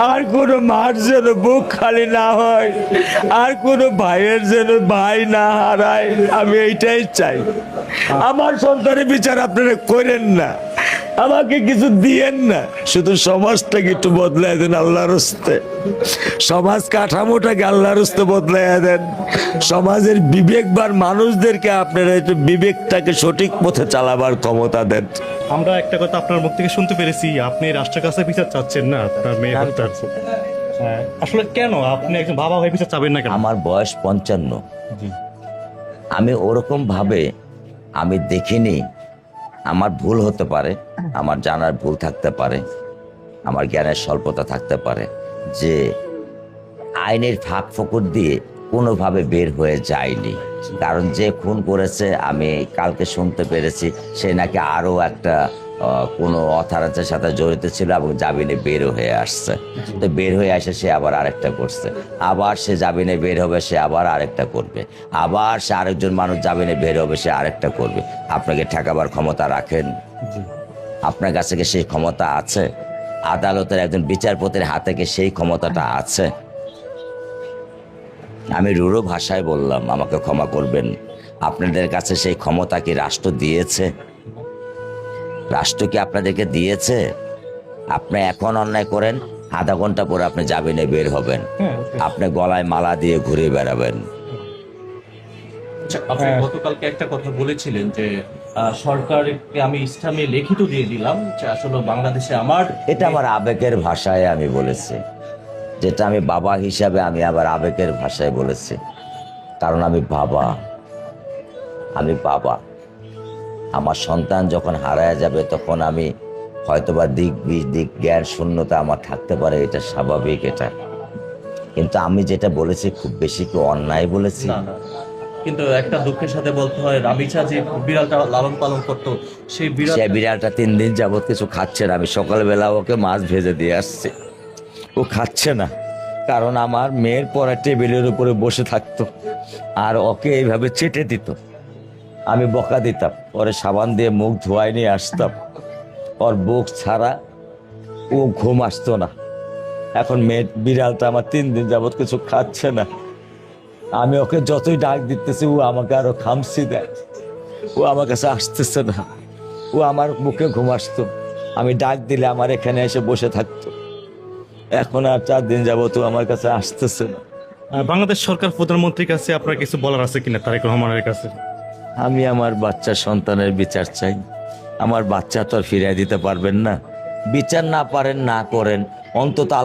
আর কোনো মার যেন বুক খালি না হয়, আর কোনো ভাইয়ের যেন ভাই না হারায়, আমি এইটাই চাই। আমার সন্তানের বিচার আপনারা করেন না, আমাকে কিছু দিয়েন না, শুধু সমাজটাকে একটু বদলায় দেন আল্লাহর হস্তে। সমাজ কাঠামোটাকে আল্লাহর হস্তে বদলাইয়া দেন। সমাজের বিবেকবান মানুষদেরকে আপনারা একটু বিবেকটাকে সঠিক পথে চালাবার ক্ষমতা দেন। আমরা একটা কথা আপনার মুখ থেকে শুনতে পেরেছি, আপনি রাষ্ট্রের কাছে বিচার চাচ্ছেন না আপনার মেয়ে হত্যার। আসলে কেন আপনি একজন বাবা হয়ে বিচার চাবেন না কেন? আমার বয়স 55। জি। আমি ওরকম ভাবে আমি দেখিনি। আমার ভুল হতে পারে, আমার জানার ভুল থাকতে পারে, আমার জ্ঞানের স্বল্পতা থাকতে পারে, যে আইনের ফাঁক ফোকর দিয়ে কোনোভাবে বের হয়ে যায়নি। কারণ যে খুন করেছে আমি কালকে শুনতে পেরেছি সে নাকি আরও একটা কোনো অথরিটির সাথে জড়িত ছিল এবং জামিনে বের হয়ে আসছে। তো বের হয়ে আসে সে আবার আরেকটা করছে, আবার সে জামিনে বের হবে সে আবার আরেকটা করবে, আবার সে আরেকজন মানুষ জামিনে বের হবে সে আরেকটা করবে। আপনাকে ঠেকাবার ক্ষমতা রাখেন? আপনার কাছে কি সেই ক্ষমতা আছে? আদালতের একজন বিচারপতির হাতে কি সেই ক্ষমতাটা আছে? আমি রূঢ় ভাষায় বললাম, আমাকে ক্ষমা করবেন। আপনাদের কাছে সেই ক্ষমতা কি রাষ্ট্র দিয়েছে? রাষ্ট্র কি আপনাদেরকে দিয়েছে? আপনি এখন অন্যায় করেন, আধা ঘন্টা পরে আপনি জামিনে বের হবেন, আপনি গলায় মালা দিয়ে ঘুরে বেড়াবেন। আপনি গতকালকে একটা কথা বলেছিলেন যে সরকারকে আমি ইসলামে লিখিত দিয়ে দিলাম যে আসলে বাংলাদেশে আমার এটা আমার আবেগের ভাষায় আমি বলেছি, যেটা আমি বাবা হিসাবে আমি আবার আবেগের ভাষায় বলেছি। কারণ আমি বাবা, আমার সন্তান যখন হারায় যাবে তখন আমি হয়তোবা দিক জ্ঞান শূন্যতা আমার থাকতে পারে, এটা স্বাভাবিক। এটা কিন্তু আমি যেটা বলেছি খুব বেশি কি অন্যায় বলেছি? না, না। কিন্তু একটা দুঃখের সাথে বলতে হয় রাবিচা যে বিড়ালটা লালন পালন করতো সেই সে বিড়ালটা 3 দিন যাবৎ কিছু খাচ্ছে না। আমি সকালবেলা ওকে মাছ ভেজে দিয়ে আসছি, ও খাচ্ছে না। কারণ আমার মেয়ের পড়া টেবিলের উপরে বসে থাকতো আর ওকে এইভাবে চেটে দিত। আমি বকা দিতাম, পরে সাবান দিয়ে মুখ ধোয়াই নিয়ে আসতাম, ওর বুক ছাড়া ও ঘুম আসতো না। এখন মেয়ে বিড়ালটা আমার 3 দিন যাবৎ কিছু খাচ্ছে না। আমি ওকে যতই ডাক দিতেছি ও আমাকে আরো খামসি দেয়, ও আমার কাছে আসতেছে না। ও আমার বুকে ঘুম আসতো, আমি ডাক দিলে আমার এখানে এসে বসে থাকতো। এখন আর 4 দিন যাবত ও আমার কাছে আসতেছে না। বাংলাদেশ সরকার প্রধানমন্ত্রীর কাছে আপনার কিছু বলার আছে কিনা তারেক রহমানের কাছে? আমি আমার বাচ্চা সন্তানের বিচার চাই। আমার বাচ্চা তো আর ফিরিয়ে দিতে পারবেন না। বিচার না পারেন না করেন, অন্তত